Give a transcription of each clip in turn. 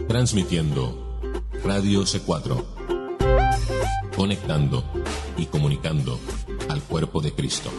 Transmitiendo Radio C4, conectando y comunicando al cuerpo de Cristo.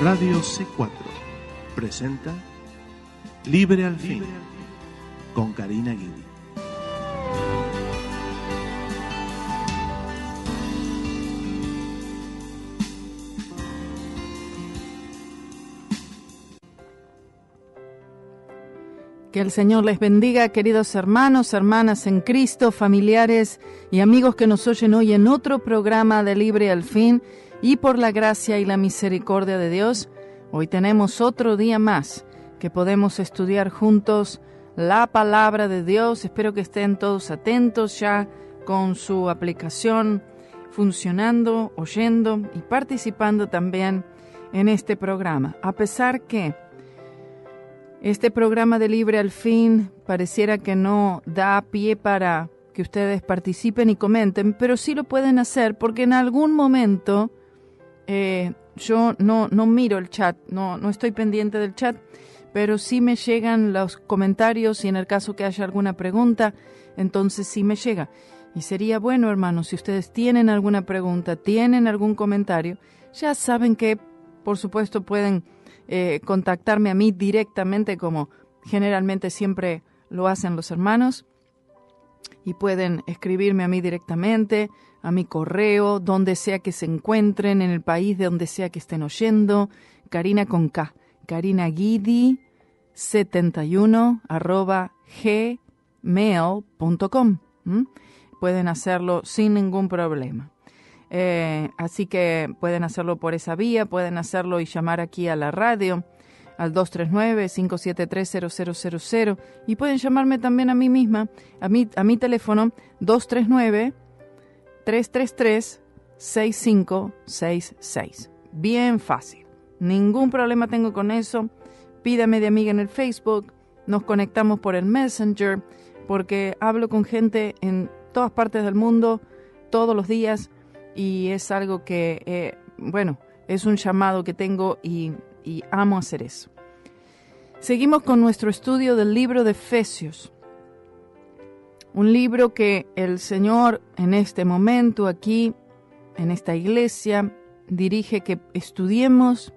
Radio C4 presenta Libre al Fin con Karina Guidi. Que el Señor les bendiga, queridos hermanos, hermanas en Cristo, familiares y amigos que nos oyen hoy en otro programa de Libre al Fin. Y por la gracia y la misericordia de Dios, hoy tenemos otro día más que podemos estudiar juntos la palabra de Dios. Espero que estén todos atentos ya con su aplicación funcionando, oyendo y participando también en este programa. A pesar que este programa de Libre al Fin pareciera que no da pie para que ustedes participen y comenten, pero sí lo pueden hacer porque en algún momento yo no miro el chat, no estoy pendiente del chat, pero sí me llegan los comentarios y en el caso que haya alguna pregunta, entonces sí me llega. Y sería bueno, hermanos, si ustedes tienen alguna pregunta, tienen algún comentario, ya saben que, por supuesto, pueden contactarme a mí directamente, como generalmente siempre lo hacen los hermanos, y pueden escribirme a mí directamente, a mi correo, donde sea que se encuentren, en el país de donde sea que estén oyendo, Karina con K, karinaguidi71@gmail.com. Pueden hacerlo sin ningún problema. Así que pueden hacerlo por esa vía, pueden hacerlo y llamar aquí a la radio, al 239-573-0000, y pueden llamarme también a mí misma, a mi teléfono 239-333-6566. Bien fácil, ningún problema tengo con eso. Pídame de amiga en el Facebook, nos conectamos por el Messenger, porque hablo con gente en todas partes del mundo, todos los días, y es algo que, es un llamado que tengo y amo hacer eso. Seguimos con nuestro estudio del libro de Efesios, un libro que el Señor en este momento aquí, en esta iglesia, dirige que estudiemos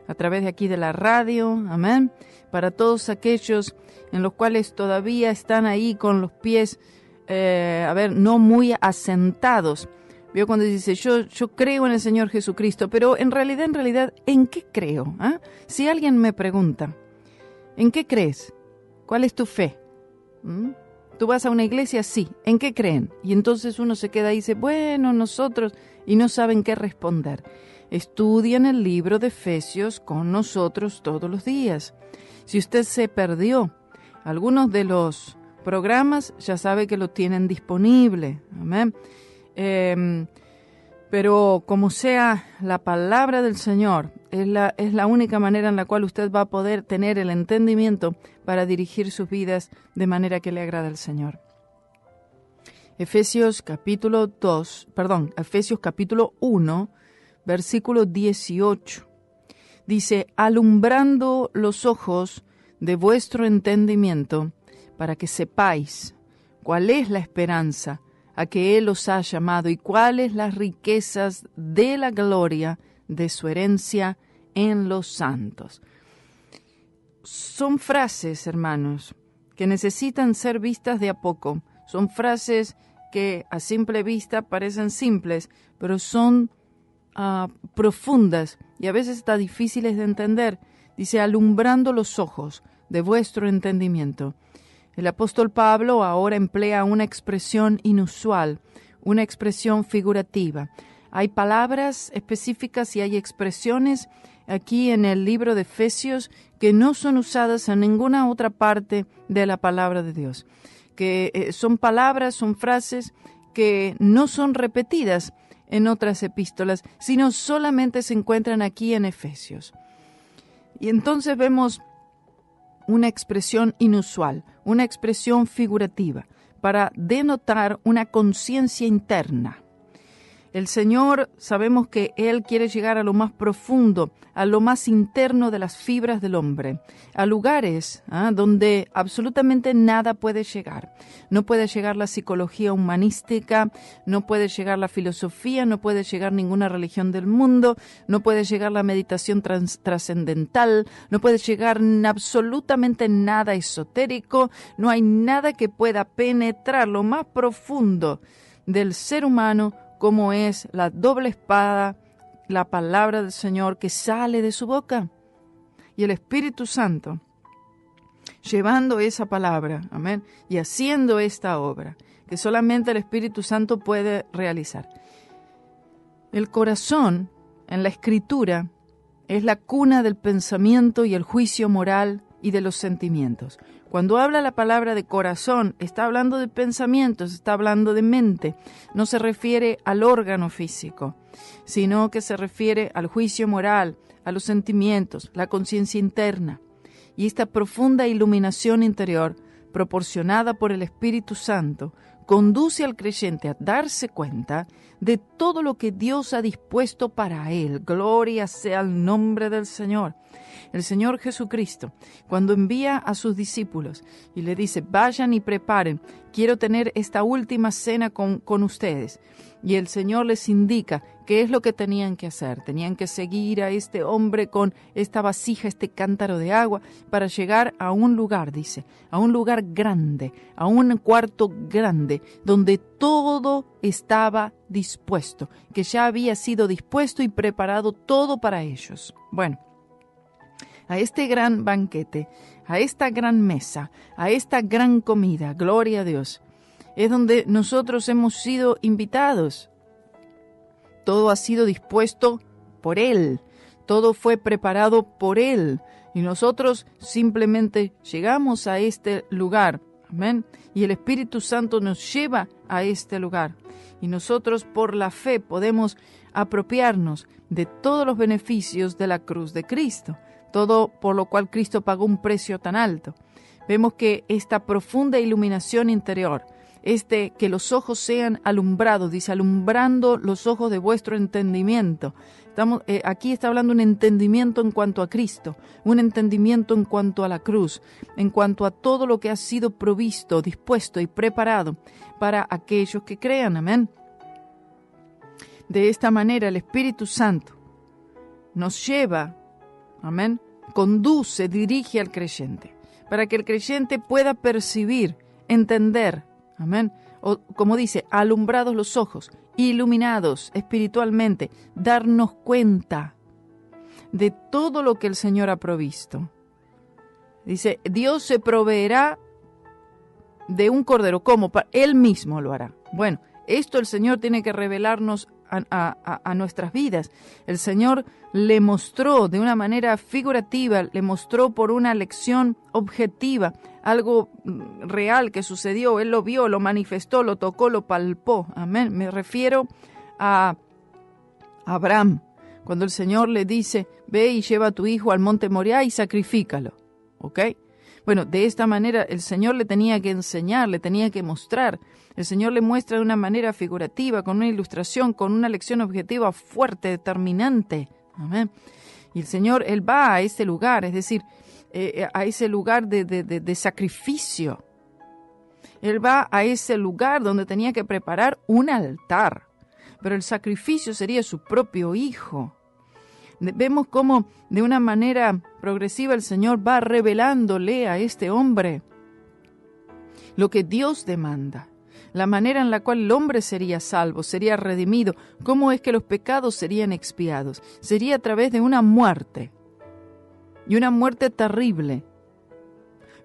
a través de aquí de la radio, amén, para todos aquellos en los cuales todavía están ahí con los pies, no muy asentados. Veo cuando dice, yo creo en el Señor Jesucristo, pero en realidad, ¿en qué creo? ¿Ah? Si alguien me pregunta, ¿en qué crees? ¿Cuál es tu fe? ¿Tú vas a una iglesia? Sí. ¿En qué creen? Y entonces uno se queda y dice, bueno, nosotros, y no saben qué responder. Estudian el libro de Efesios con nosotros todos los días. Si usted se perdió algunos de los programas, ya sabe que lo tienen disponible. Amén. Pero como sea, la palabra del Señor es la única manera en la cual usted va a poder tener el entendimiento para dirigir sus vidas de manera que le agrada al Señor. Efesios capítulo 1, versículo 18. Dice, alumbrando los ojos de vuestro entendimiento, para que sepáis cuál es la esperanza a que Él os ha llamado y cuáles las riquezas de la gloria de su herencia en los santos. Son frases, hermanos, que necesitan ser vistas de a poco. Son frases que a simple vista parecen simples, pero son profundas y a veces está difíciles de entender. Dice, alumbrando los ojos de vuestro entendimiento. El apóstol Pablo ahora emplea una expresión inusual, una expresión figurativa. Hay palabras específicas y hay expresiones aquí en el libro de Efesios que no son usadas en ninguna otra parte de la palabra de Dios. Que son palabras, son frases que no son repetidas en otras epístolas, sino solamente se encuentran aquí en Efesios. Y entonces vemos una expresión inusual, una expresión figurativa, para denotar una conciencia interna. El Señor, sabemos que Él quiere llegar a lo más profundo, a lo más interno de las fibras del hombre, a lugares donde absolutamente nada puede llegar. No puede llegar la psicología humanística, no puede llegar la filosofía, no puede llegar ninguna religión del mundo, no puede llegar la meditación trascendental, no puede llegar absolutamente nada esotérico, no hay nada que pueda penetrar lo más profundo del ser humano, como es la doble espada, la palabra del Señor que sale de su boca. Y el Espíritu Santo, llevando esa palabra, amén, y haciendo esta obra, que solamente el Espíritu Santo puede realizar. El corazón, en la Escritura, es la cuna del pensamiento y el juicio moral y de los sentimientos. Cuando habla la palabra de corazón, está hablando de pensamientos, está hablando de mente. No se refiere al órgano físico, sino que se refiere al juicio moral, a los sentimientos, la conciencia interna. Y esta profunda iluminación interior, proporcionada por el Espíritu Santo, conduce al creyente a darse cuenta de todo lo que Dios ha dispuesto para él. Gloria sea el nombre del Señor. El Señor Jesucristo, cuando envía a sus discípulos y le dice, vayan y preparen, quiero tener esta última cena con ustedes. Y el Señor les indica qué es lo que tenían que hacer. Tenían que seguir a este hombre con esta vasija, este cántaro de agua, para llegar a un lugar, dice, a un lugar grande, a un cuarto grande, donde todo estaba dispuesto, que ya había sido dispuesto y preparado todo para ellos. Bueno, a este gran banquete, a esta gran mesa, a esta gran comida, gloria a Dios, es donde nosotros hemos sido invitados. Todo ha sido dispuesto por Él, todo fue preparado por Él, y nosotros simplemente llegamos a este lugar, amén, y el Espíritu Santo nos lleva a este lugar, y nosotros por la fe podemos apropiarnos de todos los beneficios de la cruz de Cristo, todo por lo cual Cristo pagó un precio tan alto. Vemos que esta profunda iluminación interior, que los ojos sean alumbrados, dice, alumbrando los ojos de vuestro entendimiento. Aquí está hablando un entendimiento en cuanto a Cristo, un entendimiento en cuanto a la cruz, en cuanto a todo lo que ha sido provisto, dispuesto y preparado para aquellos que crean, amén. De esta manera el Espíritu Santo nos lleva, amén, conduce, dirige al creyente, para que el creyente pueda percibir, entender, amén, o como dice, alumbrados los ojos, iluminados espiritualmente, darnos cuenta de todo lo que el Señor ha provisto. Dice, Dios se proveerá de un cordero, ¿cómo? Él mismo lo hará. Bueno, esto el Señor tiene que revelarnos a nuestras vidas. El Señor le mostró de una manera figurativa, le mostró por una lección objetiva, algo real que sucedió. Él lo vio, lo manifestó, lo tocó, lo palpó. Amén. Me refiero a Abraham, cuando el Señor le dice, ve y lleva a tu hijo al monte Moriah y sacrifícalo. ¿Ok? Bueno, de esta manera el Señor le tenía que enseñar, le tenía que mostrar. El Señor le muestra de una manera figurativa, con una ilustración, con una lección objetiva fuerte, determinante. Amén. Y el Señor, Él va a ese lugar, es decir, a ese lugar de sacrificio. Él va a ese lugar donde tenía que preparar un altar, pero el sacrificio sería su propio hijo. Vemos cómo de una manera progresiva el Señor va revelándole a este hombre lo que Dios demanda, la manera en la cual el hombre sería salvo, sería redimido, cómo es que los pecados serían expiados. Sería a través de una muerte, y una muerte terrible.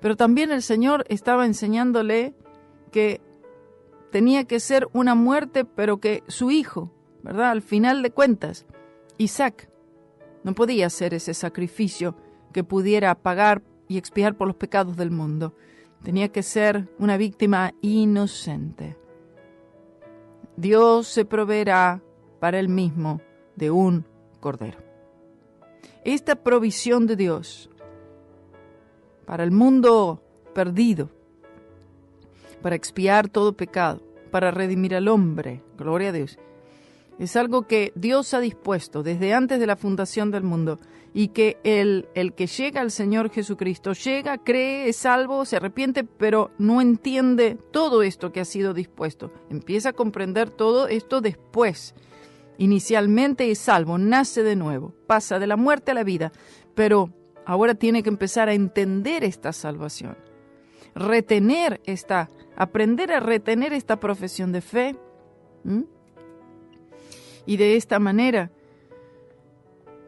Pero también el Señor estaba enseñándole que tenía que ser una muerte, pero que su hijo, ¿verdad? Al final de cuentas, Isaac, no podía hacer ese sacrificio que pudiera pagar y expiar por los pecados del mundo. Tenía que ser una víctima inocente. Dios se proveerá para él mismo de un cordero. Esta provisión de Dios para el mundo perdido, para expiar todo pecado, para redimir al hombre, gloria a Dios, es algo que Dios ha dispuesto desde antes de la fundación del mundo, y que el que llega al Señor Jesucristo, llega, cree, es salvo, se arrepiente, pero no entiende todo esto que ha sido dispuesto. Empieza a comprender todo esto después. Inicialmente es salvo, nace de nuevo, pasa de la muerte a la vida, pero ahora tiene que empezar a entender esta salvación, aprender a retener esta profesión de fe. Y de esta manera,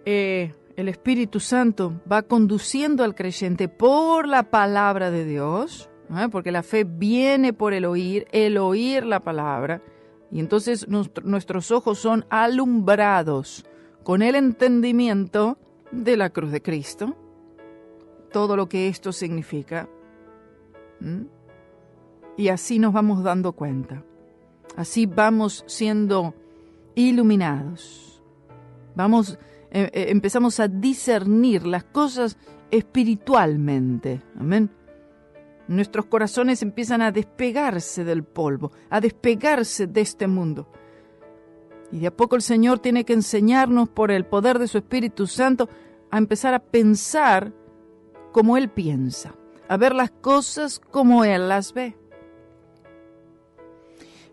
el Espíritu Santo va conduciendo al creyente por la palabra de Dios, porque la fe viene por el oír la palabra, y entonces nuestros ojos son alumbrados con el entendimiento de la cruz de Cristo, todo lo que esto significa. Y así nos vamos dando cuenta, así vamos siendo iluminados, empezamos a discernir las cosas espiritualmente. Amén. Nuestros corazones empiezan a despegarse del polvo, a despegarse de este mundo. Y de a poco el Señor tiene que enseñarnos por el poder de su Espíritu Santo a empezar a pensar como Él piensa, a ver las cosas como Él las ve.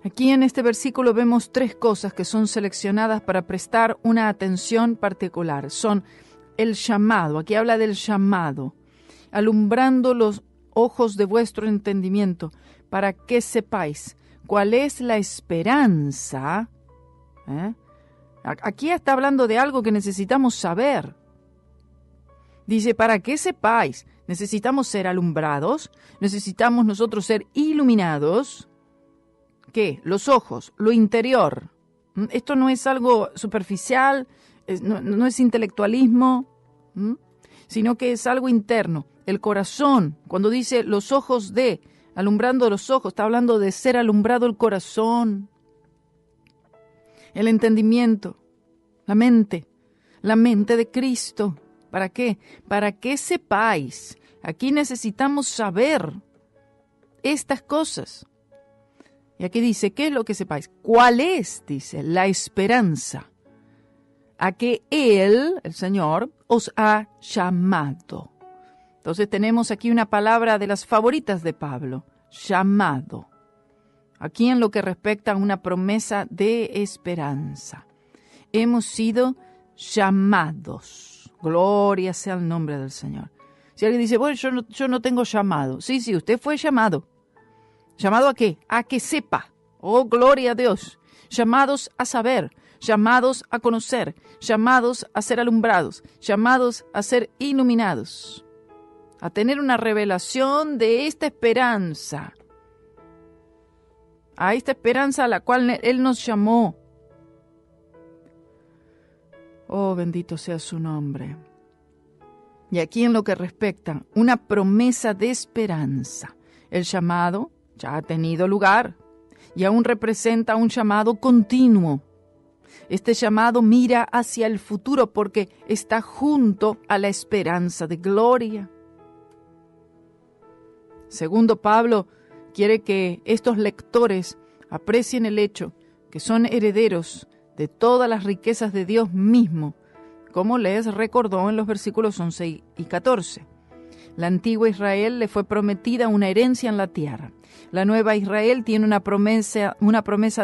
Aquí en este versículo vemos 3 cosas que son seleccionadas para prestar una atención particular. Son el llamado, aquí habla del llamado, alumbrando los ojos de vuestro entendimiento, para que sepáis cuál es la esperanza. Aquí está hablando de algo que necesitamos saber. Dice, para que sepáis, necesitamos ser alumbrados, necesitamos nosotros ser iluminados. ¿Qué? Los ojos, lo interior. Esto no es algo superficial, no es intelectualismo, sino que es algo interno. El corazón, cuando dice los ojos alumbrando los ojos, está hablando de ser alumbrado el corazón, el entendimiento, la mente de Cristo. ¿Para qué? Para que sepáis. Aquí necesitamos saber estas cosas. Y aquí dice, ¿qué es lo que sepáis? ¿Cuál es? Dice, la esperanza a que Él, el Señor, os ha llamado. Entonces tenemos aquí una palabra de las favoritas de Pablo, llamado. Aquí en lo que respecta a una promesa de esperanza. Hemos sido llamados. Gloria sea el nombre del Señor. Si alguien dice, bueno, yo no tengo llamado. Sí, usted fue llamado. ¿Llamado a qué? A que sepa. Oh, gloria a Dios. Llamados a saber, llamados a conocer, llamados a ser alumbrados, llamados a ser iluminados, a tener una revelación de esta esperanza, a esta esperanza a la cual Él nos llamó. Oh, bendito sea su nombre. Y aquí en lo que respecta, una promesa de esperanza. El llamado ya ha tenido lugar y aún representa un llamado continuo. Este llamado mira hacia el futuro porque está junto a la esperanza de gloria. Segundo, Pablo quiere que estos lectores aprecien el hecho que son herederos de todas las riquezas de Dios mismo, como les recordó en los versículos 11 y 14. La antigua Israel le fue prometida una herencia en la tierra. La nueva Israel tiene una promesa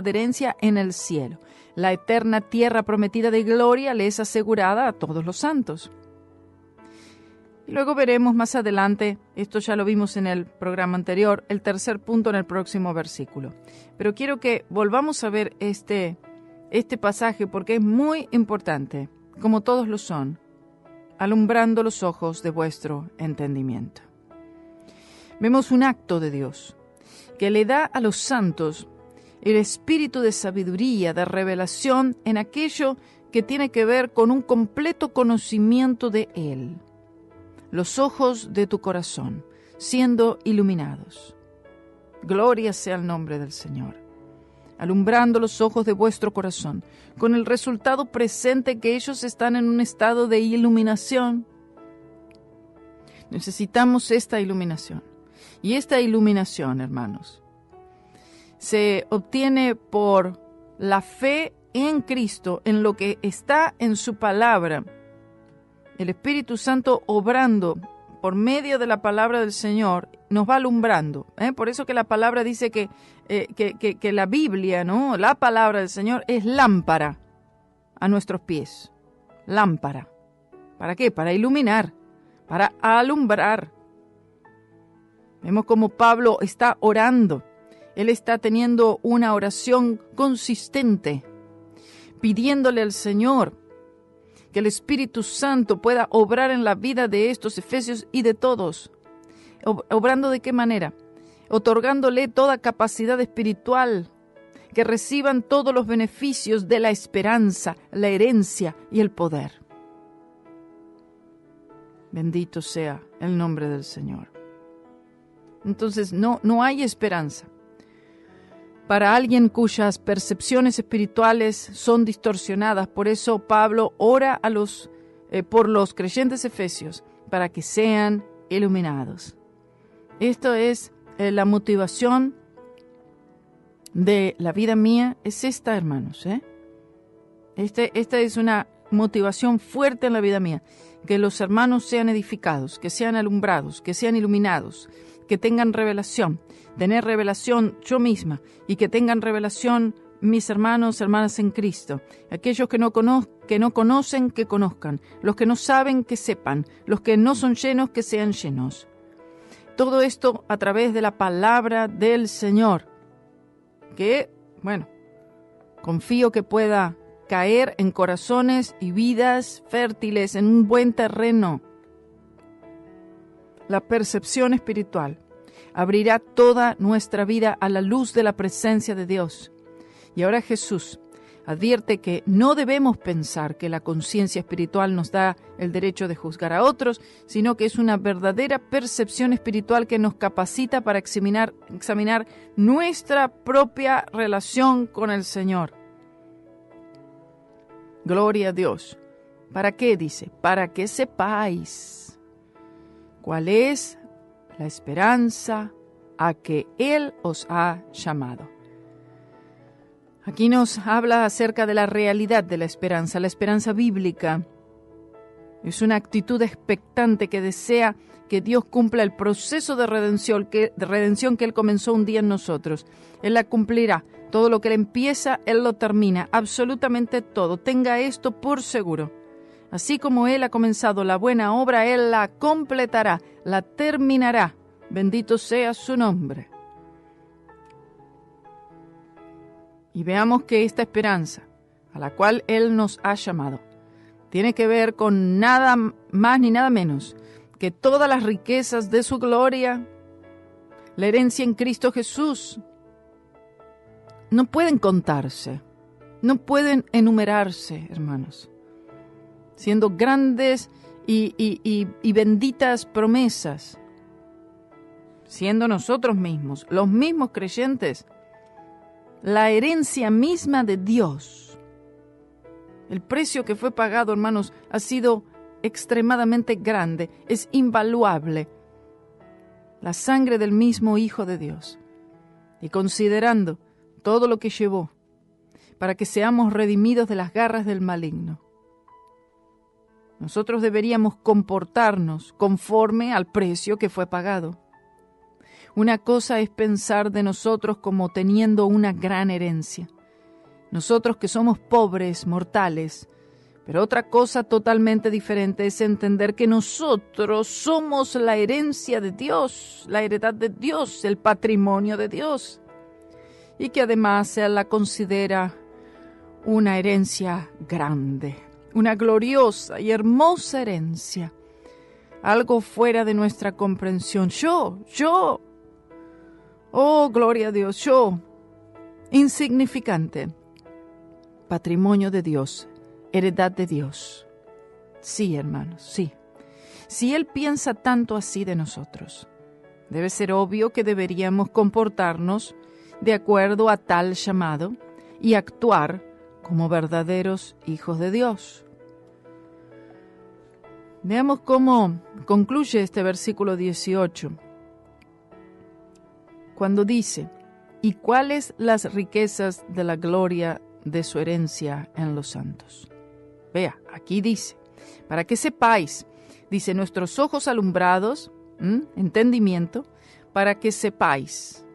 de herencia en el cielo. La eterna tierra prometida de gloria le es asegurada a todos los santos. Y luego veremos más adelante, esto ya lo vimos en el programa anterior, el tercer punto en el próximo versículo. Pero quiero que volvamos a ver este pasaje porque es muy importante, como todos lo son, alumbrando los ojos de vuestro entendimiento. Vemos un acto de Dios que le da a los santos el espíritu de sabiduría, de revelación en aquello que tiene que ver con un completo conocimiento de Él. Los ojos de tu corazón siendo iluminados. Gloria sea el nombre del Señor. alumbrando los ojos de vuestro corazón, con el resultado presente que ellos están en un estado de iluminación. Necesitamos esta iluminación. Y esta iluminación, hermanos, se obtiene por la fe en Cristo, en lo que está en su palabra. El Espíritu Santo obrando por medio de la palabra del Señor nos va alumbrando. Por eso que la palabra dice que la Biblia, ¿no? La palabra del Señor es lámpara a nuestros pies. Lámpara. ¿Para qué? Para iluminar, para alumbrar. Vemos como Pablo está orando. Él está teniendo una oración consistente, pidiéndole al Señor que el Espíritu Santo pueda obrar en la vida de estos efesios y de todos. ¿Obrando de qué manera? Otorgándole toda capacidad espiritual, que reciban todos los beneficios de la esperanza, la herencia y el poder. Bendito sea el nombre del Señor. Entonces no hay esperanza para alguien cuyas percepciones espirituales son distorsionadas. Por eso Pablo ora por los creyentes efesios para que sean iluminados. Esto es la motivación de la vida mía, es esta, hermanos. Esta es una motivación fuerte en la vida mía, que los hermanos sean edificados, que sean alumbrados, que sean iluminados, que tengan revelación, tener revelación yo misma y que tengan revelación mis hermanos, hermanas en Cristo, aquellos que no conocen, que conozcan, los que no saben, que sepan, los que no son llenos, que sean llenos. Todo esto a través de la palabra del Señor, que, confío que pueda caer en corazones y vidas fértiles, en un buen terreno. La percepción espiritual abrirá toda nuestra vida a la luz de la presencia de Dios. Y ahora Jesús advierte que no debemos pensar que la conciencia espiritual nos da el derecho de juzgar a otros, sino que es una verdadera percepción espiritual que nos capacita para examinar nuestra propia relación con el Señor. Gloria a Dios. ¿Para qué? Dice, para que sepáis cuál es la esperanza a que Él os ha llamado. Aquí nos habla acerca de la realidad de la esperanza bíblica. Es una actitud expectante que desea que Dios cumpla el proceso de redención que Él comenzó un día en nosotros. Él la cumplirá. Todo lo que Él empieza, Él lo termina. Absolutamente todo. Tenga esto por seguro. Así como Él ha comenzado la buena obra, Él la completará, la terminará. Bendito sea su nombre. Y veamos que esta esperanza, a la cual Él nos ha llamado, tiene que ver con nada más ni nada menos que todas las riquezas de su gloria, la herencia en Cristo Jesús. No pueden contarse, no pueden enumerarse, hermanos, siendo grandes y benditas promesas, siendo nosotros mismos, los mismos creyentes, la herencia misma de Dios. El precio que fue pagado, hermanos, ha sido extremadamente grande, es invaluable. La sangre del mismo Hijo de Dios. Y considerando todo lo que llevó para que seamos redimidos de las garras del maligno, nosotros deberíamos comportarnos conforme al precio que fue pagado. Una cosa es pensar de nosotros como teniendo una gran herencia, nosotros que somos pobres, mortales, pero otra cosa totalmente diferente es entender que nosotros somos la herencia de Dios, la heredad de Dios, el patrimonio de Dios, y que además se la considera una herencia grande, una gloriosa y hermosa herencia, algo fuera de nuestra comprensión. Oh, gloria a Dios, yo, insignificante, patrimonio de Dios, heredad de Dios. Sí, hermanos, sí. Si Él piensa tanto así de nosotros, debe ser obvio que deberíamos comportarnos de acuerdo a tal llamado y actuar como verdaderos hijos de Dios. Veamos cómo concluye este versículo 18, cuando dice: ¿y cuáles las riquezas de la gloria de su herencia en los santos? Vea, aquí dice, para que sepáis, dice, nuestros ojos alumbrados, entendimiento, para que sepáis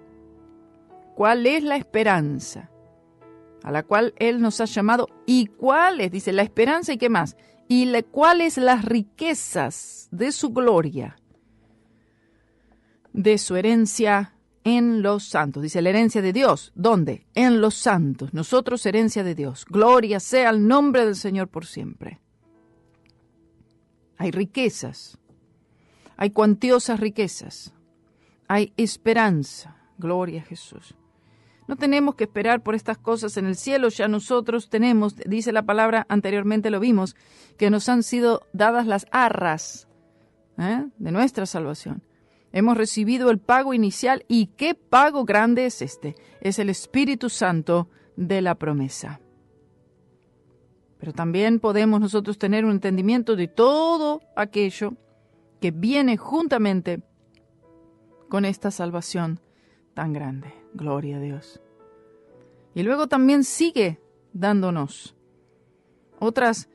cuál es la esperanza a la cual Él nos ha llamado y cuáles, dice, la esperanza y qué más, y cuáles las riquezas de su gloria, de su herencia en los santos. Dice, la herencia de Dios. ¿Dónde? En los santos. Nosotros, herencia de Dios. Gloria sea el nombre del Señor por siempre. Hay riquezas. Hay cuantiosas riquezas. Hay esperanza. Gloria a Jesús. No tenemos que esperar por estas cosas en el cielo. Ya nosotros tenemos, dice la palabra, anteriormente lo vimos, que nos han sido dadas las arras de nuestra salvación. Hemos recibido el pago inicial. ¿Y qué pago grande es este? Es el Espíritu Santo de la promesa. Pero también podemos nosotros tener un entendimiento de todo aquello que viene juntamente con esta salvación tan grande. Gloria a Dios. Y luego también sigue dándonos otros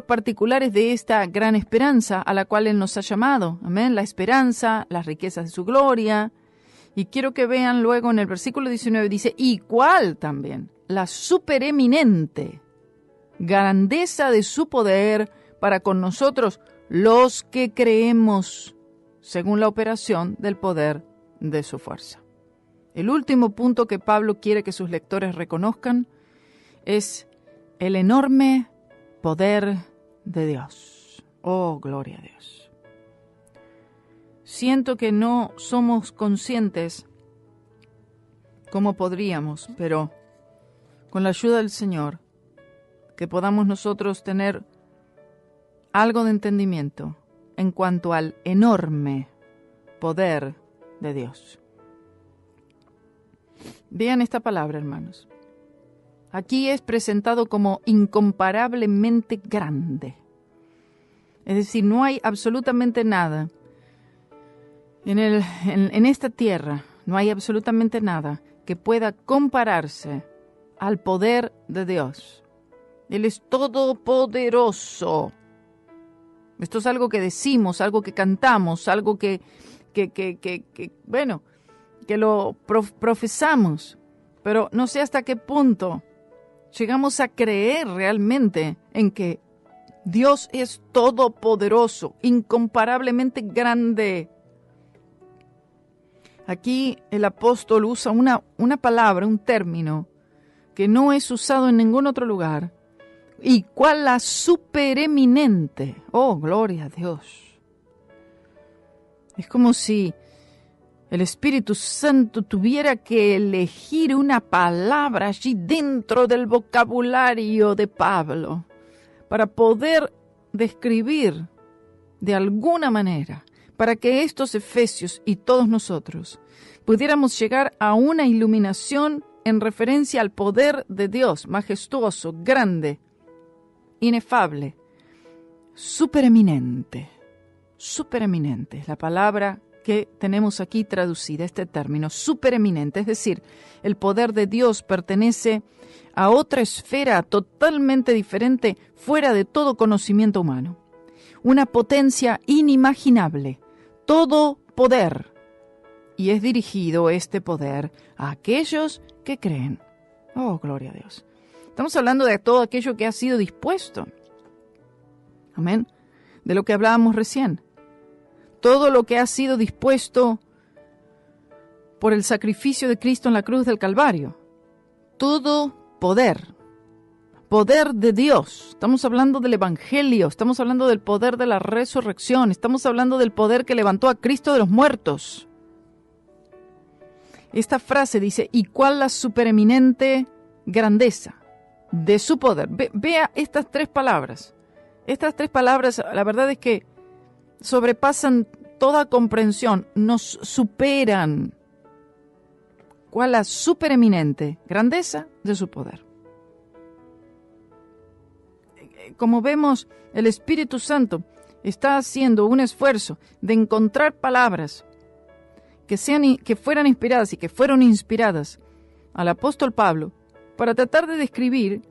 particulares de esta gran esperanza a la cual Él nos ha llamado. Amén. La esperanza, las riquezas de su gloria. Y quiero que vean luego en el versículo 19, dice, ¿y cuál también? La supereminente grandeza de su poder para con nosotros, los que creemos, según la operación del poder de su fuerza. El último punto que Pablo quiere que sus lectores reconozcan es el enorme poder de Dios. Oh, gloria a Dios. Siento que no somos conscientes como podríamos, pero con la ayuda del Señor, que podamos nosotros tener algo de entendimiento en cuanto al enorme poder de Dios. Vean esta palabra, hermanos. Aquí es presentado como incomparablemente grande. Es decir, no hay absolutamente nada en esta tierra, no hay absolutamente nada que pueda compararse al poder de Dios. Él es todopoderoso. Esto es algo que decimos, algo que cantamos, algo que lo profesamos, pero no sé hasta qué punto llegamos a creer realmente en que Dios es todopoderoso, incomparablemente grande. Aquí el apóstol usa una palabra, un término, que no es usado en ningún otro lugar, y cuál la supereminente. Oh, gloria a Dios. Es como si el Espíritu Santo tuviera que elegir una palabra allí dentro del vocabulario de Pablo para poder describir de alguna manera, para que estos efesios y todos nosotros pudiéramos llegar a una iluminación en referencia al poder de Dios, majestuoso, grande, inefable, supereminente. Supereminente es la palabra que tenemos aquí traducida, este término, supereminente, es decir, el poder de Dios pertenece a otra esfera totalmente diferente, fuera de todo conocimiento humano. Una potencia inimaginable, todo poder, y es dirigido este poder a aquellos que creen. Oh, gloria a Dios. Estamos hablando de todo aquello que ha sido dispuesto. Amén. De lo que hablábamos recién. Todo lo que ha sido dispuesto por el sacrificio de Cristo en la cruz del Calvario. Todo poder. Poder de Dios. Estamos hablando del Evangelio. Estamos hablando del poder de la resurrección. Estamos hablando del poder que levantó a Cristo de los muertos. Esta frase dice, ¿y cuál la supereminente grandeza de su poder? Vea estas tres palabras. Estas tres palabras, la verdad es que sobrepasan toda comprensión, nos superan. cual la supereminente grandeza de su poder. Como vemos, el Espíritu Santo está haciendo un esfuerzo de encontrar palabras que fueran inspiradas y que fueron inspiradas al apóstol Pablo para tratar de describir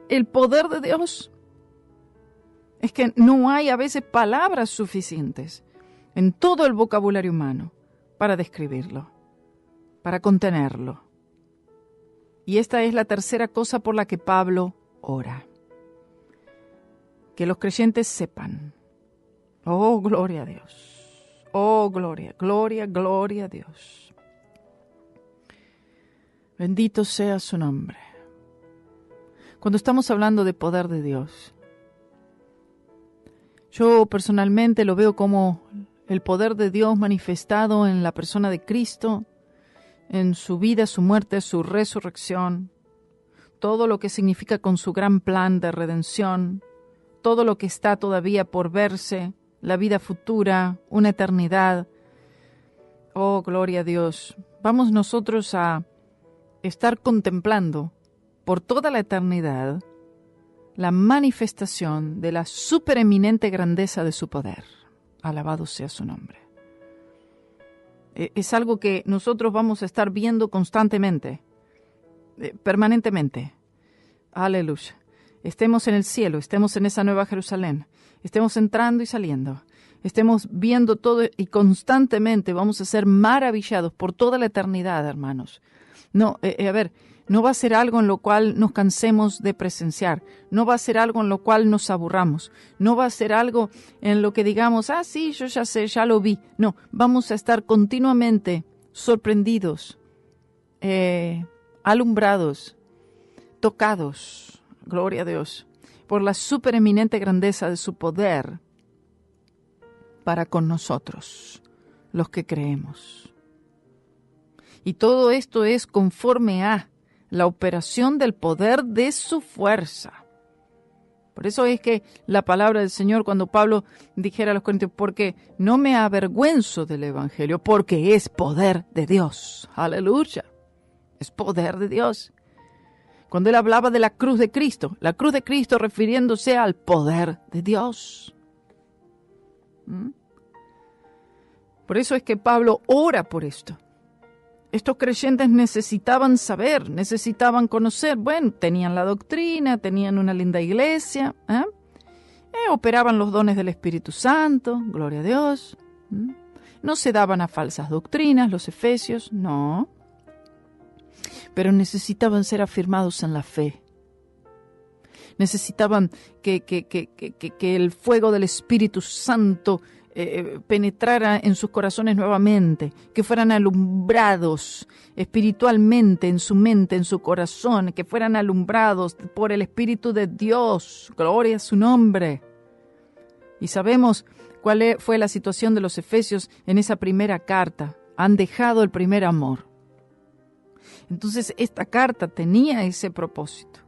el poder de Dios. Es que no hay a veces palabras suficientes en todo el vocabulario humano para describirlo, para contenerlo. Y esta es la tercera cosa por la que Pablo ora. Que los creyentes sepan. Oh, gloria a Dios. Oh, gloria, gloria, gloria a Dios. Bendito sea su nombre. Cuando estamos hablando de poder de Dios, yo personalmente lo veo como el poder de Dios manifestado en la persona de Cristo, en su vida, su muerte, su resurrección, todo lo que significa con su gran plan de redención, todo lo que está todavía por verse, la vida futura, una eternidad. Oh, gloria a Dios. Vamos nosotros a estar contemplando por toda la eternidad la manifestación de la supereminente grandeza de su poder. Alabado sea su nombre. Es algo que nosotros vamos a estar viendo constantemente, permanentemente. Aleluya. Estemos en el cielo, estemos en esa nueva Jerusalén, estemos entrando y saliendo, estemos viendo todo y constantemente vamos a ser maravillados por toda la eternidad, hermanos. No, no va a ser algo en lo cual nos cansemos de presenciar, no va a ser algo en lo cual nos aburramos, no va a ser algo en lo que digamos, sí, yo ya sé, ya lo vi. No, vamos a estar continuamente sorprendidos, alumbrados, tocados, gloria a Dios, por la supereminente grandeza de su poder para con nosotros, los que creemos. Y todo esto es conforme a la operación del poder de su fuerza. Por eso es que la palabra del Señor, cuando Pablo dijera a los Corintios, porque no me avergüenzo del Evangelio, porque es poder de Dios. Aleluya. Es poder de Dios. Cuando él hablaba de la cruz de Cristo refiriéndose al poder de Dios. Por eso es que Pablo ora por esto. Estos creyentes necesitaban saber, necesitaban conocer. Bueno, tenían la doctrina, tenían una linda iglesia, operaban los dones del Espíritu Santo, gloria a Dios. No se daban a falsas doctrinas los efesios, no. Pero necesitaban ser afirmados en la fe. Necesitaban que el fuego del Espíritu Santo penetrara en sus corazones nuevamente, que fueran alumbrados espiritualmente en su mente, en su corazón, que fueran alumbrados por el Espíritu de Dios. Gloria a su nombre. Y sabemos cuál fue la situación de los efesios en esa primera carta. Han dejado el primer amor. Entonces esta carta tenía ese propósito,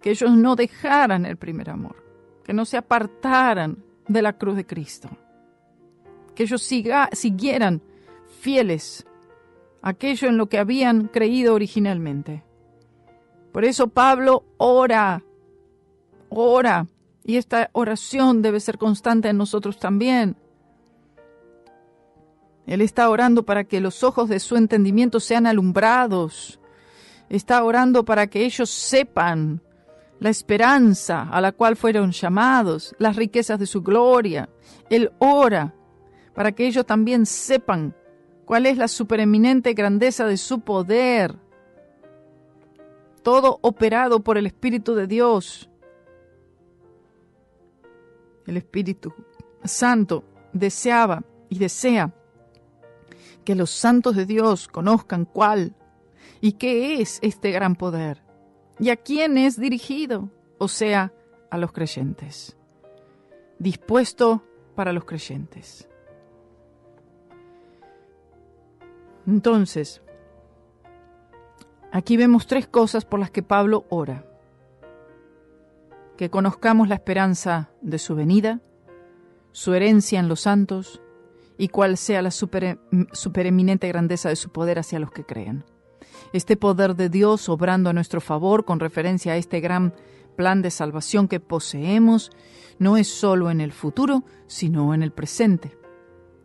que ellos no dejaran el primer amor, que no se apartaran de la cruz de Cristo, que ellos siguieran fieles a aquello en lo que habían creído originalmente. Por eso Pablo ora, y esta oración debe ser constante en nosotros también. Él está orando para que los ojos de su entendimiento sean alumbrados. Está orando para que ellos sepan la esperanza a la cual fueron llamados, las riquezas de su gloria. Él ora para que ellos también sepan cuál es la supereminente grandeza de su poder. Todo operado por el Espíritu de Dios. El Espíritu Santo deseaba y desea que los santos de Dios conozcan cuál y qué es este gran poder y a quién es dirigido, o sea, a los creyentes. Dispuesto para los creyentes. Entonces, aquí vemos tres cosas por las que Pablo ora. Que conozcamos la esperanza de su venida, su herencia en los santos, y cuál sea la supereminente grandeza de su poder hacia los que creen. Este poder de Dios obrando a nuestro favor con referencia a este gran plan de salvación que poseemos, no es solo en el futuro, sino en el presente.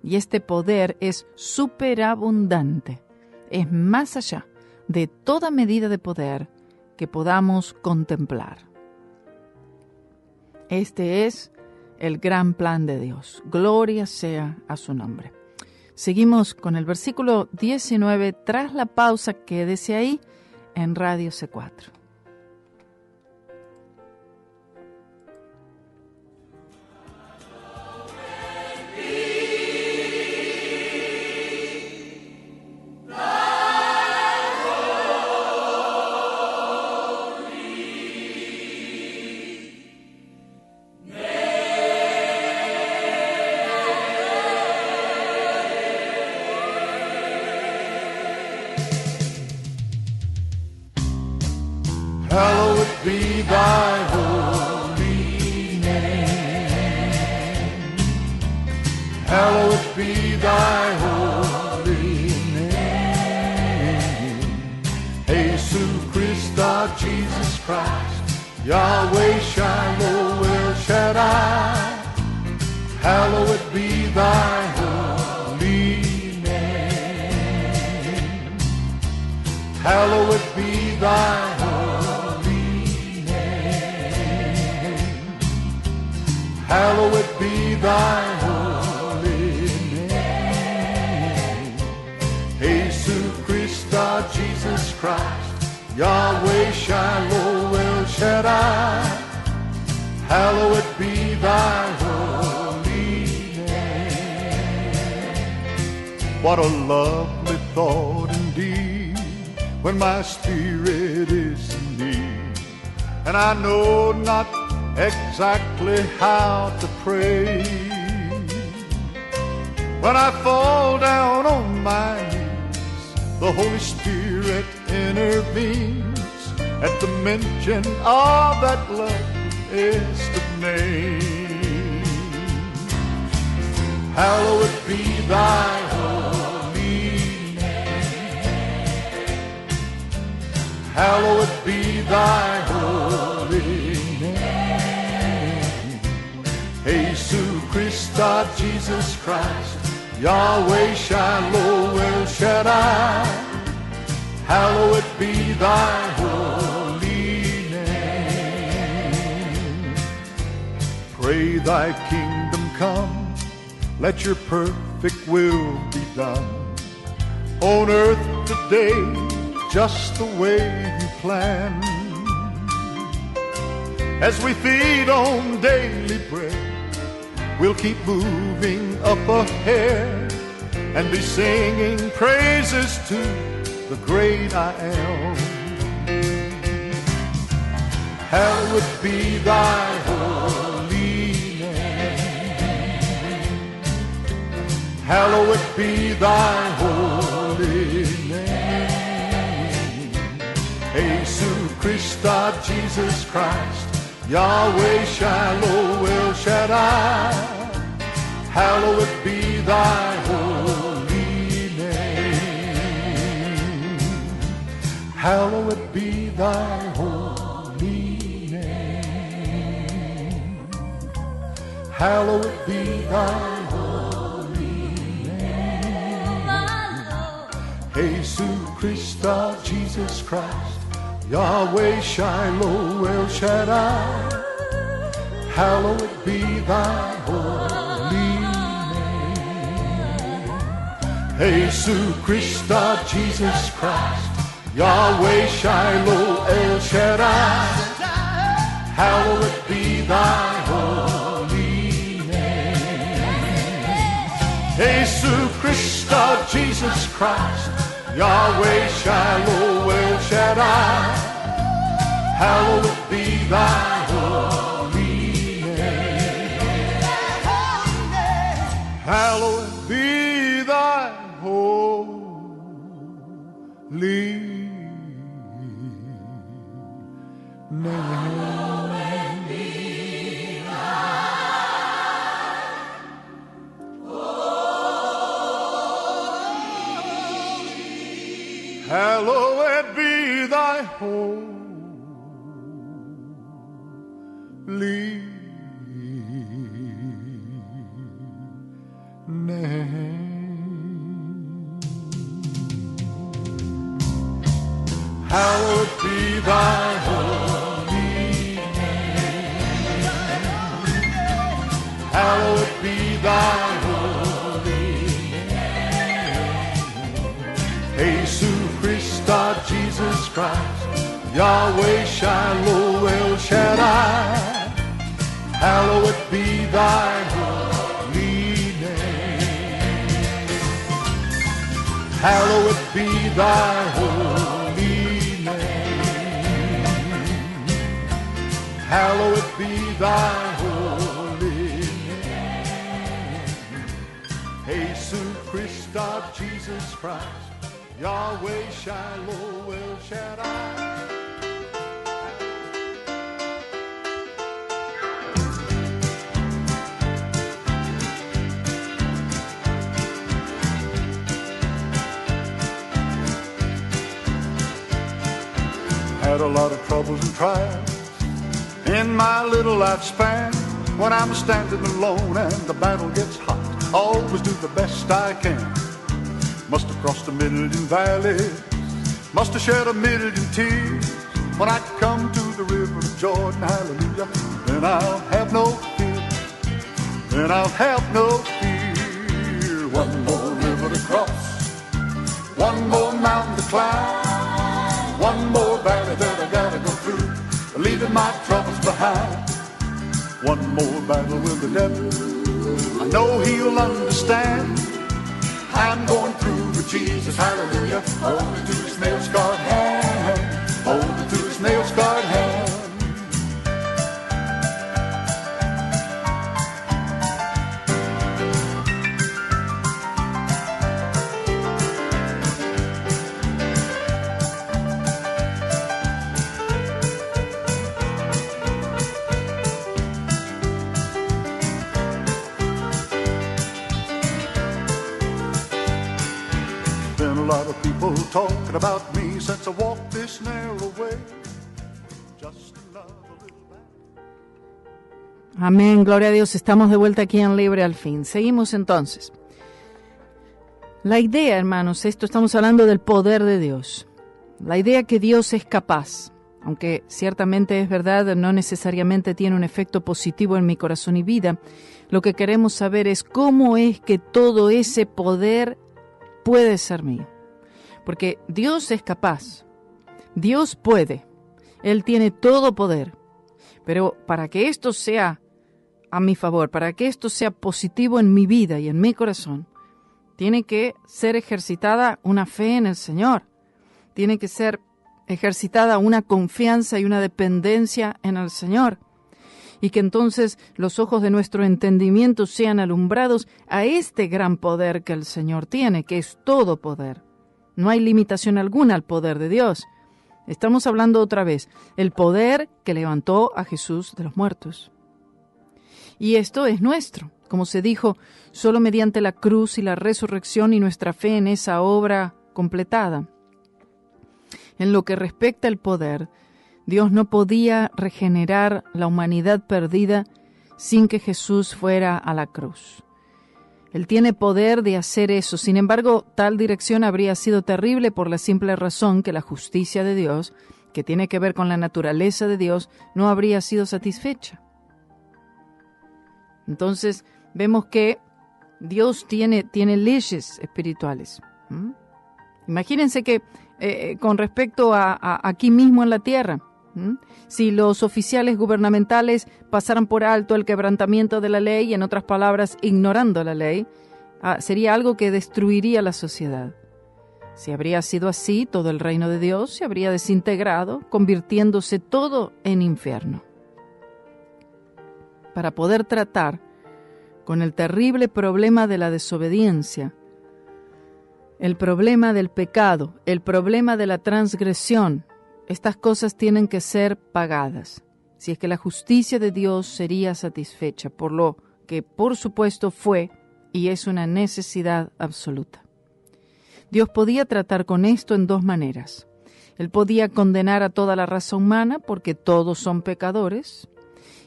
Y este poder es superabundante, es más allá de toda medida de poder que podamos contemplar. Este es el gran plan de Dios. Gloria sea a su nombre. Seguimos con el versículo 19, tras la pausa, quédese ahí en Radio C4. Hallowed be thy holy name. Hallowed be thy holy name. Jesus Christa, Jesus Christ, Yahweh Shiloh, El Shaddai. Hallowed be thy holy name. Hallowed be thy hallowed be thy holy name. Jesus Christa, Jesus Christ, Yahweh Shiloh, El Shaddai. Hallowed be thy holy name. What a lovely thought indeed, when my spirit is in need, and I know not exactly how to pray. When I fall down on my knees, the Holy Spirit intervenes at the mention of that blessed name. Hallowed be thy holy name. Hallowed be thy holy name. Jesus Christa, Jesus Christ, Yahweh Shiloh, El Shaddai. Hallowed be thy holy name. Pray thy kingdom come, let your perfect will be done, on earth today, just the way you planned. As we feed on daily bread, we'll keep moving up ahead and be singing praises to the great I am. Hallowed be thy holy name. Hallowed be thy holy name. Jesus Christa, Jesus Christ, Yahweh Shiloh, El Shaddai. Hallowed be thy holy name. Hallowed be thy holy name. Hallowed be thy holy name. Jesus Christa, Jesus Christ, Yahweh Shiloh, El Shaddai. Hallowed be thy holy name. Jesus Christa, Jesus Christ, Yahweh Shiloh, El Shaddai. Hallowed be thy holy name. Jesus Christa, Jesus Christ, Yahweh Shiloh, El Shaddai. Hallowed be thy holy name. Hallowed be thy holy name. name. Hallowed be thy holy name. Hallowed be thy holy name. Jesus Christ, Jesus Christ, Yahweh Shiloh El Shaddai. Hallowed be thy holy name. Hallowed be thy holy name. Hallowed be thy holy name. Jesus Christ, Jesus Christ, Yahweh Shiloh El Shaddai. Had a lot of troubles and trials in my little lifespan. When I'm standing alone and the battle gets hot, I always do the best I can. Must have crossed a million valleys, must have shed a million tears. When I come to the river of Jordan, hallelujah, then I'll have no fear. Then I'll have no fear. One more river to cross, one more mountain to climb, one more valley that I gotta go through, leaving my troubles behind. One more battle with the devil, I know he'll understand. I'm going through with Jesus, hallelujah, holding to his nail-scarred hand, holding to his nail-scarred hand. Talking about me since I walked this narrow way. Just another little man. Amén, gloria a Dios. Estamos de vuelta aquí en Libre al Fin. Seguimos entonces. La idea, hermanos, estamos hablando del poder de Dios. La idea que Dios es capaz, aunque ciertamente es verdad, no necesariamente tiene un efecto positivo en mi corazón y vida. Lo que queremos saber es cómo es que todo ese poder puede ser mío. Porque Dios es capaz, Dios puede, Él tiene todo poder, pero para que esto sea a mi favor, para que esto sea positivo en mi vida y en mi corazón, tiene que ser ejercitada una fe en el Señor, tiene que ser ejercitada una confianza y una dependencia en el Señor, y que entonces los ojos de nuestro entendimiento sean alumbrados a este gran poder que el Señor tiene, que es todo poder. No hay limitación alguna al poder de Dios. Estamos hablando otra vez, el poder que levantó a Jesús de los muertos. Y esto es nuestro, como se dijo, solo mediante la cruz y la resurrección y nuestra fe en esa obra completada. En lo que respecta al poder, Dios no podía regenerar la humanidad perdida sin que Jesús fuera a la cruz. Él tiene poder de hacer eso. Sin embargo, tal dirección habría sido terrible por la simple razón que la justicia de Dios, que tiene que ver con la naturaleza de Dios, no habría sido satisfecha. Entonces, vemos que Dios tiene leyes espirituales. Imagínense que con respecto a aquí mismo en la tierra, si los oficiales gubernamentales pasaran por alto el quebrantamiento de la ley, en otras palabras, ignorando la ley, sería algo que destruiría la sociedad. Si habría sido así, todo el reino de Dios se habría desintegrado, convirtiéndose todo en infierno. Para poder tratar con el terrible problema de la desobediencia, el problema del pecado, el problema de la transgresión, estas cosas tienen que ser pagadas, si es que la justicia de Dios sería satisfecha, por lo que por supuesto fue y es una necesidad absoluta. Dios podía tratar con esto en dos maneras. Él podía condenar a toda la raza humana porque todos son pecadores,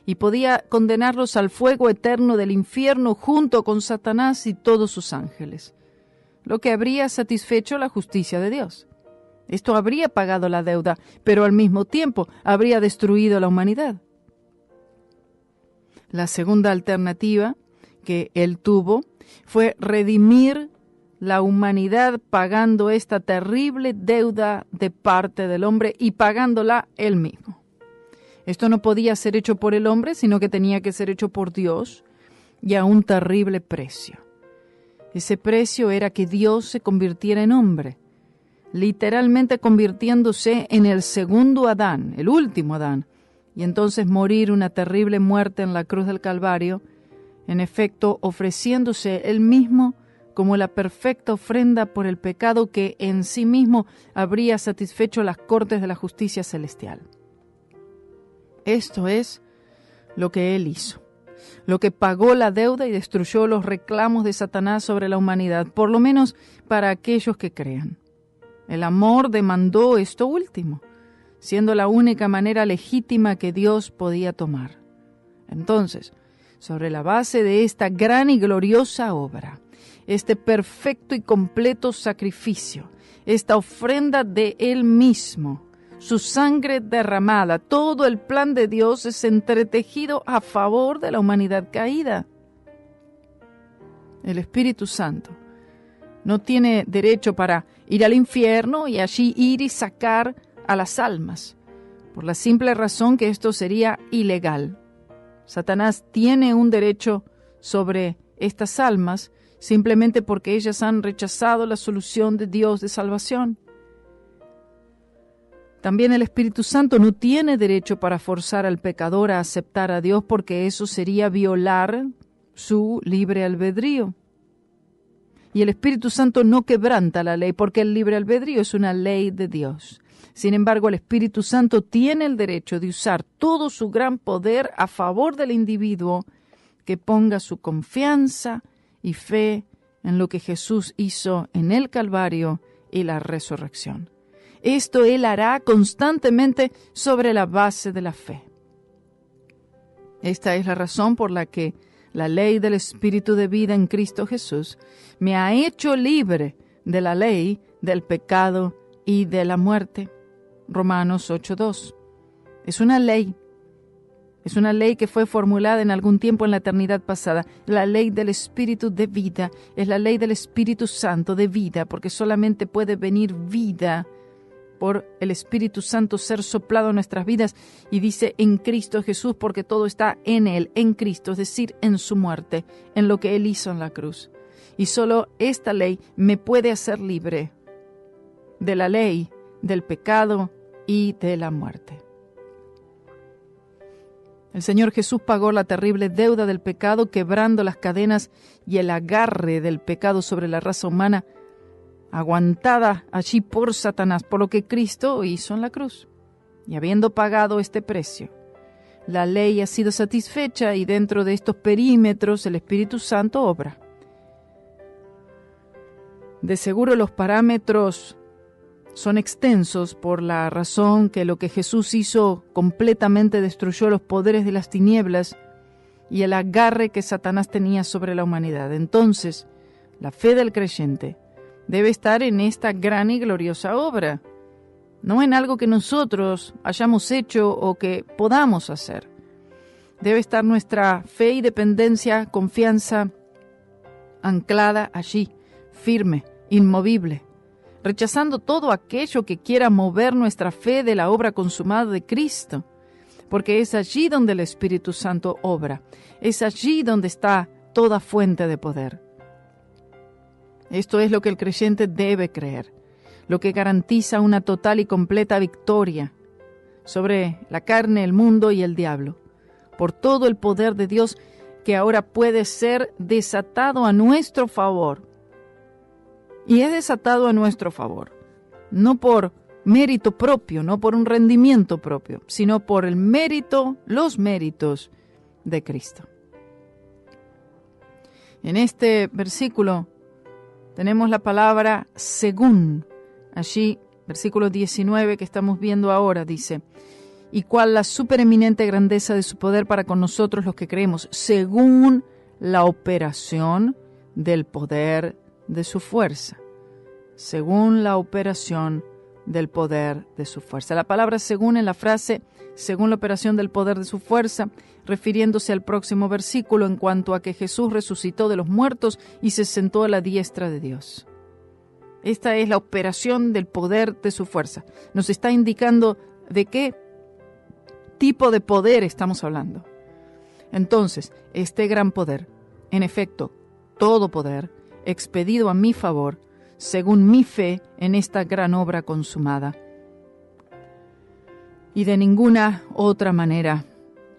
y podía condenarlos al fuego eterno del infierno junto con Satanás y todos sus ángeles, lo que habría satisfecho la justicia de Dios. Esto habría pagado la deuda, pero al mismo tiempo habría destruido la humanidad. La segunda alternativa que él tuvo fue redimir la humanidad pagando esta terrible deuda de parte del hombre y pagándola él mismo. Esto no podía ser hecho por el hombre, sino que tenía que ser hecho por Dios y a un terrible precio. Ese precio era que Dios se convirtiera en hombre, literalmente convirtiéndose en el segundo Adán, el último Adán, y entonces morir una terrible muerte en la cruz del Calvario, en efecto ofreciéndose él mismo como la perfecta ofrenda por el pecado que en sí mismo habría satisfecho las cortes de la justicia celestial. Esto es lo que él hizo, lo que pagó la deuda y destruyó los reclamos de Satanás sobre la humanidad, por lo menos para aquellos que crean. El amor demandó esto último, siendo la única manera legítima que Dios podía tomar. Entonces, sobre la base de esta gran y gloriosa obra, este perfecto y completo sacrificio, esta ofrenda de Él mismo, su sangre derramada, todo el plan de Dios es entretejido a favor de la humanidad caída. El Espíritu Santo no tiene derecho para ir al infierno y allí ir y sacar a las almas, por la simple razón que esto sería ilegal. Satanás tiene un derecho sobre estas almas simplemente porque ellas han rechazado la solución de Dios de salvación. También el Espíritu Santo no tiene derecho para forzar al pecador a aceptar a Dios porque eso sería violar su libre albedrío. Y el Espíritu Santo no quebranta la ley porque el libre albedrío es una ley de Dios. Sin embargo, el Espíritu Santo tiene el derecho de usar todo su gran poder a favor del individuo que ponga su confianza y fe en lo que Jesús hizo en el Calvario y la resurrección. Esto Él hará constantemente sobre la base de la fe. Esta es la razón por la que la ley del Espíritu de vida en Cristo Jesús me ha hecho libre de la ley del pecado y de la muerte. Romanos 8:2. Es una ley que fue formulada en algún tiempo en la eternidad pasada. La ley del Espíritu de vida es la ley del Espíritu Santo de vida, porque solamente puede venir vida por el Espíritu Santo ser soplado en nuestras vidas, y dice en Cristo Jesús, porque todo está en Él, en Cristo, es decir, en su muerte, en lo que Él hizo en la cruz. Y solo esta ley me puede hacer libre de la ley, del pecado y de la muerte. El Señor Jesús pagó la terrible deuda del pecado, quebrando las cadenas y el agarre del pecado sobre la raza humana, aguantada allí por Satanás, por lo que Cristo hizo en la cruz. Y habiendo pagado este precio, la ley ha sido satisfecha y dentro de estos perímetros el Espíritu Santo obra. De seguro los parámetros son extensos por la razón que lo que Jesús hizo completamente destruyó los poderes de las tinieblas y el agarre que Satanás tenía sobre la humanidad. Entonces, la fe del creyente debe estar en esta gran y gloriosa obra, no en algo que nosotros hayamos hecho o que podamos hacer. Debe estar nuestra fe y dependencia, confianza, anclada allí, firme, inmovible, rechazando todo aquello que quiera mover nuestra fe de la obra consumada de Cristo, porque es allí donde el Espíritu Santo obra, es allí donde está toda fuente de poder. Esto es lo que el creyente debe creer, lo que garantiza una total y completa victoria sobre la carne, el mundo y el diablo, por todo el poder de Dios que ahora puede ser desatado a nuestro favor. Y es desatado a nuestro favor, no por mérito propio, no por un rendimiento propio, sino por el mérito, los méritos de Cristo. En este versículo tenemos la palabra según allí Versículo 19 que estamos viendo ahora dice: y cuál la supereminente grandeza de su poder para con nosotros los que creemos, según la operación del poder de su fuerza. Según la operación del poder de su fuerza. La palabra según en la frase, según la operación del poder de su fuerza, refiriéndose al próximo versículo en cuanto a que Jesús resucitó de los muertos y se sentó a la diestra de Dios. Esta es la operación del poder de su fuerza. Nos está indicando de qué tipo de poder estamos hablando. Entonces, este gran poder, en efecto, todo poder, expedido a mi favor, según mi fe en esta gran obra consumada. Y de ninguna otra manera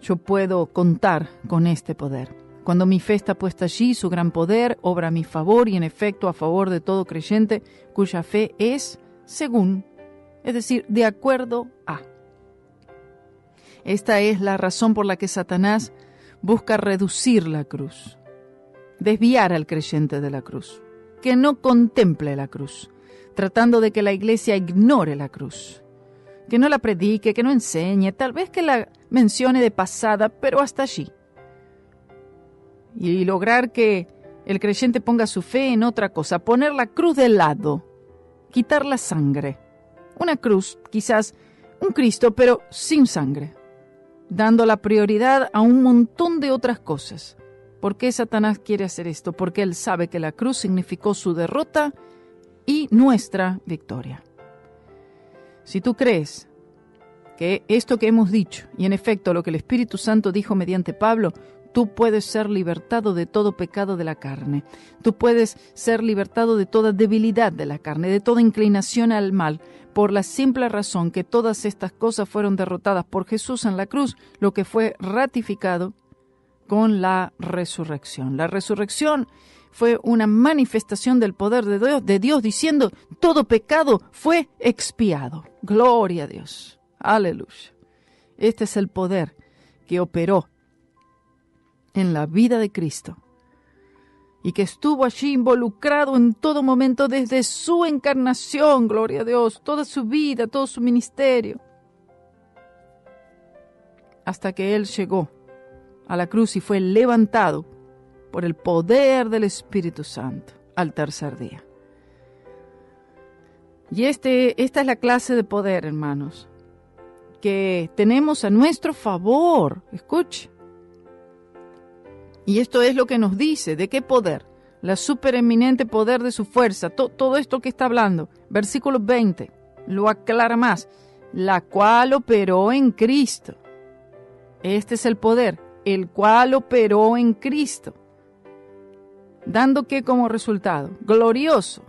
yo puedo contar con este poder. Cuando mi fe está puesta allí, su gran poder obra a mi favor y en efecto a favor de todo creyente cuya fe es según, es decir, de acuerdo a. Esta es la razón por la que Satanás busca reducir la cruz, desviar al creyente de la cruz, que no contemple la cruz, tratando de que la iglesia ignore la cruz, que no la predique, que no enseñe, tal vez que la mencione de pasada, pero hasta allí. Y lograr que el creyente ponga su fe en otra cosa, poner la cruz de lado, quitar la sangre. Una cruz, quizás un Cristo, pero sin sangre, dando la prioridad a un montón de otras cosas. ¿Por qué Satanás quiere hacer esto? Porque él sabe que la cruz significó su derrota y nuestra victoria. Si tú crees que esto que hemos dicho, y en efecto lo que el Espíritu Santo dijo mediante Pablo, tú puedes ser libertado de todo pecado de la carne. Tú puedes ser libertado de toda debilidad de la carne, de toda inclinación al mal, por la simple razón que todas estas cosas fueron derrotadas por Jesús en la cruz, lo que fue ratificado con la resurrección. La resurrección fue una manifestación del poder de Dios diciendo, todo pecado fue expiado. Gloria a Dios. Aleluya. Este es el poder que operó en la vida de Cristo y que estuvo allí involucrado en todo momento desde su encarnación, gloria a Dios, toda su vida, todo su ministerio, hasta que Él llegó a la cruz y fue levantado por el poder del Espíritu Santo al tercer día. Y esta es la clase de poder, hermanos, que tenemos a nuestro favor. Escuche. Y esto es lo que nos dice, ¿de qué poder? La supereminente poder de su fuerza, todo esto que está hablando. Versículo 20, lo aclara más, la cual operó en Cristo. Este es el poder, el cual operó en Cristo. Dando que como resultado, glorioso,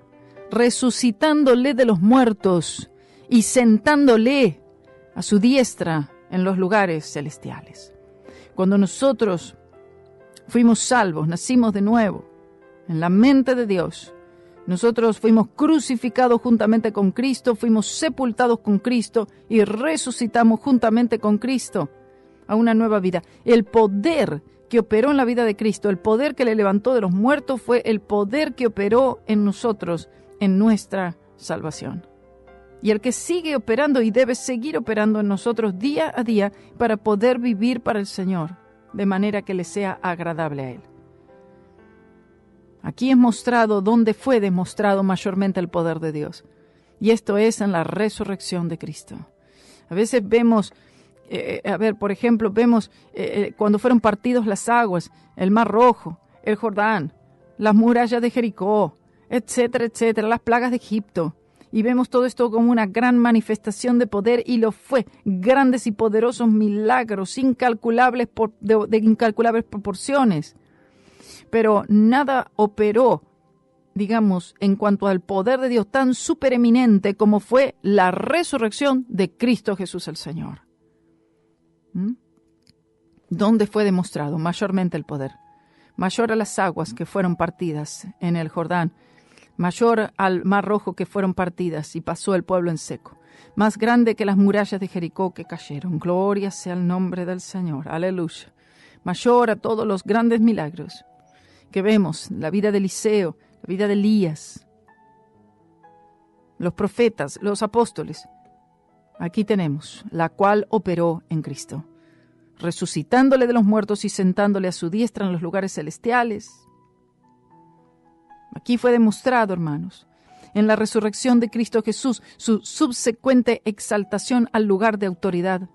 resucitándole de los muertos y sentándole a su diestra en los lugares celestiales. Cuando nosotros fuimos salvos, nacimos de nuevo, en la mente de Dios. Nosotros fuimos crucificados juntamente con Cristo, fuimos sepultados con Cristo y resucitamos juntamente con Cristo a una nueva vida. El poder que operó en la vida de Cristo, el poder que le levantó de los muertos fue el poder que operó en nosotros, en nuestra salvación. Y el que sigue operando y debe seguir operando en nosotros día a día para poder vivir para el Señor, de manera que le sea agradable a Él. Aquí es mostrado donde fue demostrado mayormente el poder de Dios. Y esto es en la resurrección de Cristo. A veces vemos, por ejemplo, vemos cuando fueron partidos las aguas, el Mar Rojo, el Jordán, las murallas de Jericó, etcétera, etcétera, las plagas de Egipto. Y vemos todo esto como una gran manifestación de poder, y lo fue. Grandes y poderosos milagros, incalculables de incalculables proporciones. Pero nada operó, digamos, en cuanto al poder de Dios tan supereminente como fue la resurrección de Cristo Jesús el Señor. ¿Dónde fue demostrado mayormente el poder? Mayor a las aguas que fueron partidas en el Jordán, mayor al Mar Rojo que fueron partidas y pasó el pueblo en seco, más grande que las murallas de Jericó que cayeron. Gloria sea el nombre del Señor, aleluya. Mayor a todos los grandes milagros que vemos, la vida de Eliseo, la vida de Elías, los profetas, los apóstoles. Aquí tenemos, la cual operó en Cristo, resucitándole de los muertos y sentándole a su diestra en los lugares celestiales. Aquí fue demostrado, hermanos, en la resurrección de Cristo Jesús, su subsecuente exaltación al lugar de autoridad.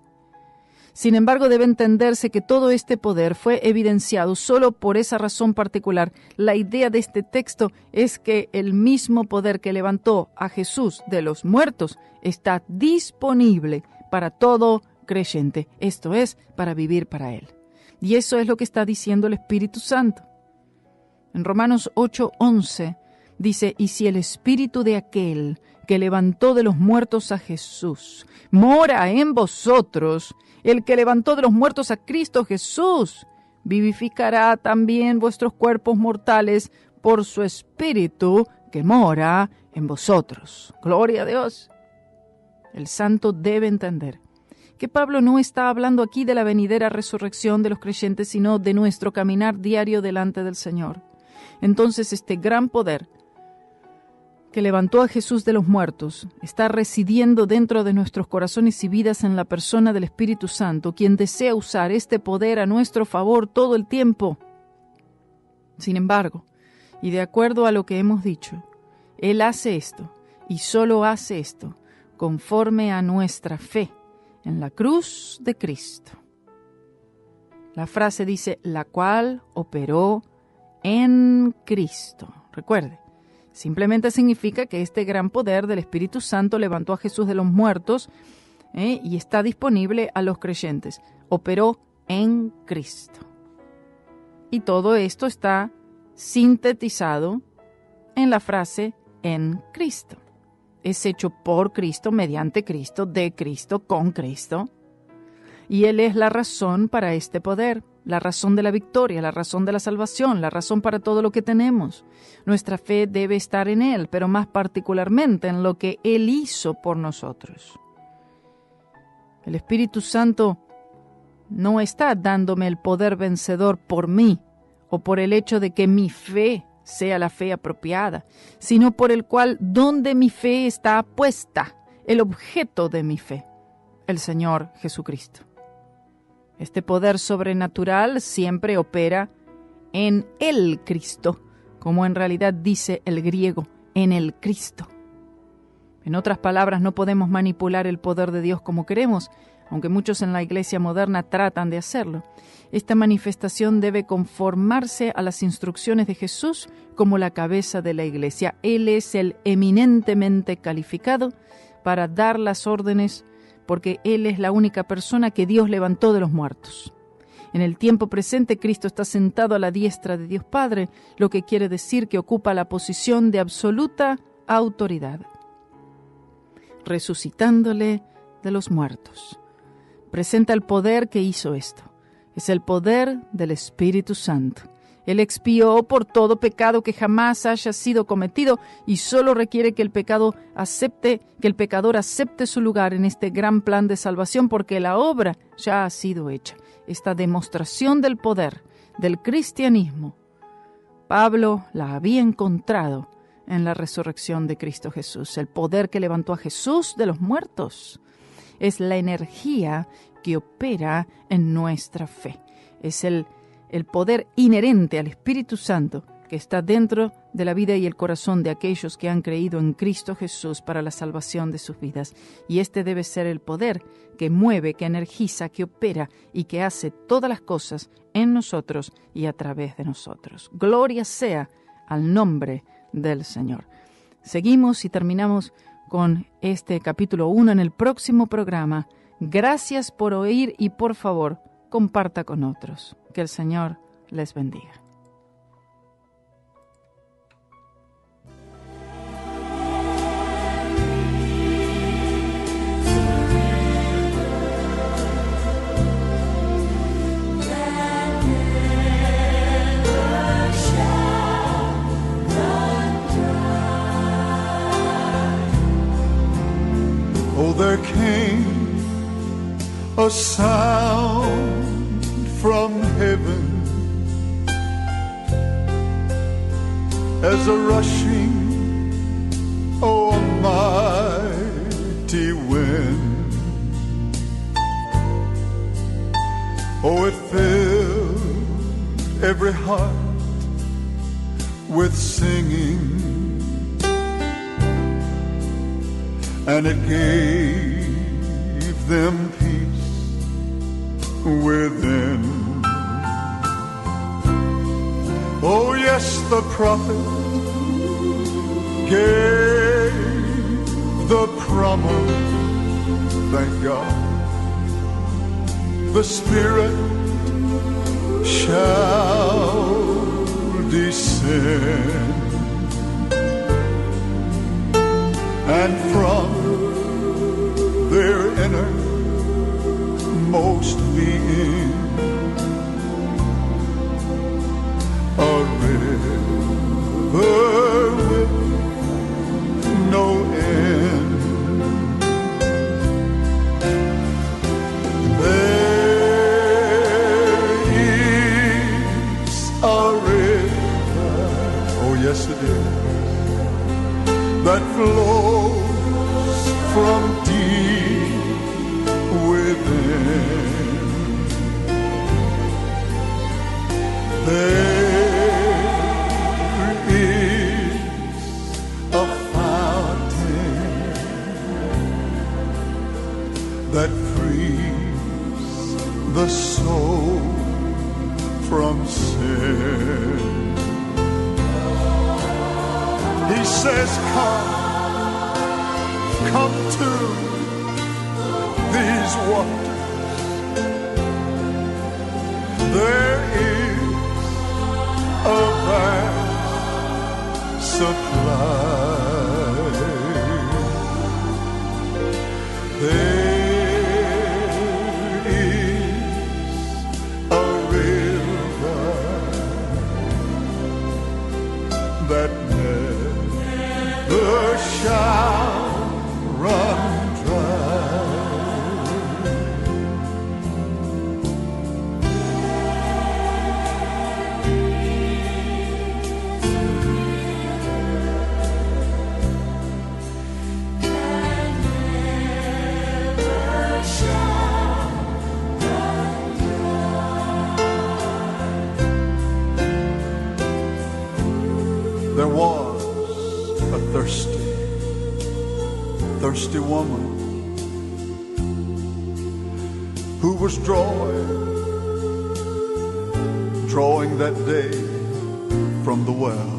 Sin embargo, debe entenderse que todo este poder fue evidenciado solo por esa razón particular. La idea de este texto es que el mismo poder que levantó a Jesús de los muertos está disponible para todo creyente, esto es, para vivir para Él. Y eso es lo que está diciendo el Espíritu Santo. En Romanos 8:11 dice, y si el Espíritu de aquel que levantó de los muertos a Jesús mora en vosotros, el que levantó de los muertos a Cristo Jesús vivificará también vuestros cuerpos mortales por su Espíritu que mora en vosotros. Gloria a Dios. El santo debe entender que Pablo no está hablando aquí de la venidera resurrección de los creyentes, sino de nuestro caminar diario delante del Señor. Entonces, este gran poder que levantó a Jesús de los muertos está residiendo dentro de nuestros corazones y vidas en la persona del Espíritu Santo, quien desea usar este poder a nuestro favor todo el tiempo. Sin embargo, y de acuerdo a lo que hemos dicho, Él hace esto, y solo hace esto, conforme a nuestra fe en la cruz de Cristo. La frase dice, la cual operó en Cristo. Recuerde, simplemente significa que este gran poder del Espíritu Santo levantó a Jesús de los muertos y está disponible a los creyentes. Operó en Cristo. Y todo esto está sintetizado en la frase en Cristo. Es hecho por Cristo, mediante Cristo, de Cristo, con Cristo. Y Él es la razón para este poder, la razón de la victoria, la razón de la salvación, la razón para todo lo que tenemos. Nuestra fe debe estar en Él, pero más particularmente en lo que Él hizo por nosotros. El Espíritu Santo no está dándome el poder vencedor por mí o por el hecho de que mi fe sea la fe apropiada, sino por el cual donde mi fe está puesta, el objeto de mi fe, el Señor Jesucristo. Este poder sobrenatural siempre opera en el Cristo, como en realidad dice el griego, en el Cristo. En otras palabras, no podemos manipular el poder de Dios como queremos, aunque muchos en la iglesia moderna tratan de hacerlo. Esta manifestación debe conformarse a las instrucciones de Jesús como la cabeza de la iglesia. Él es el eminentemente calificado para dar las órdenes, porque Él es la única persona que Dios levantó de los muertos. En el tiempo presente, Cristo está sentado a la diestra de Dios Padre, lo que quiere decir que ocupa la posición de absoluta autoridad, resucitándole de los muertos. Presenta el poder que hizo esto. Es el poder del Espíritu Santo. Él expió por todo pecado que jamás haya sido cometido y solo requiere que el pecador acepte su lugar en este gran plan de salvación, porque la obra ya ha sido hecha. Esta demostración del poder del cristianismo, Pablo la había encontrado en la resurrección de Cristo Jesús. El poder que levantó a Jesús de los muertos es la energía que opera en nuestra fe. Es el poder inherente al Espíritu Santo que está dentro de la vida y el corazón de aquellos que han creído en Cristo Jesús para la salvación de sus vidas. Y este debe ser el poder que mueve, que energiza, que opera y que hace todas las cosas en nosotros y a través de nosotros. Gloria sea al nombre del Señor. Seguimos y terminamos con este capítulo 1 en el próximo programa. Gracias por oír y por favor, comparta con otros. Que el Señor les bendiga. Oh, there came a sound from heaven as a rushing, oh, a Oh, it filled every heart with singing, and it gave them peace within. Oh, yes, the prophet gave the promise, thank God. The Spirit shall descend, and from their innermost being a river with no end. Yes, it is, that flows from deep within. There is a fountain that frees the soul from sin. He says, come to these waters. There is a vast supply. There is a river that never shall run dry. There was a thirsty woman who was drawing that day from the well.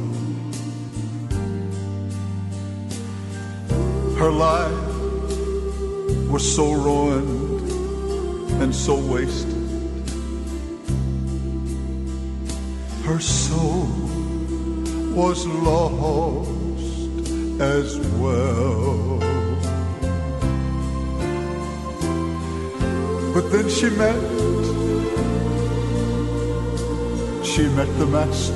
Her life was so ruined and so wasted. Her soul was lost as well. But then she met the Master,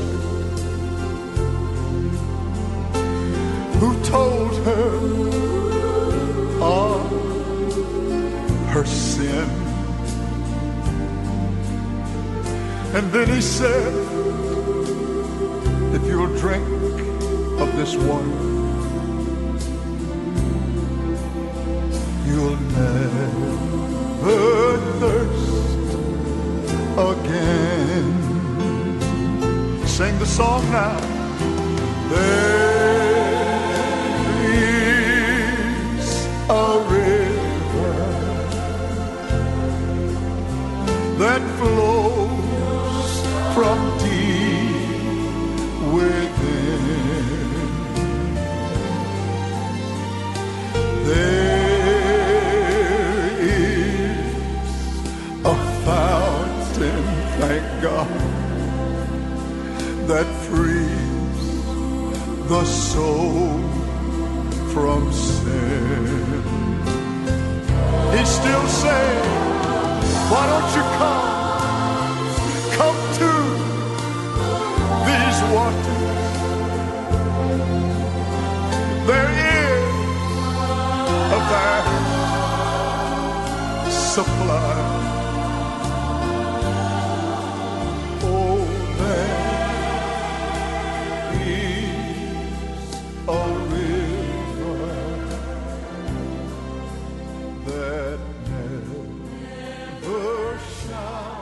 who told her of her sin. And then he said, if you'll drink of this water, you'll never thirst again. Sing the song now. There is a river that flows from deep within. There is a fountain, thank God, that frees the soul from sin. He's still saying, why don't you come to these waters. There is a vast supply.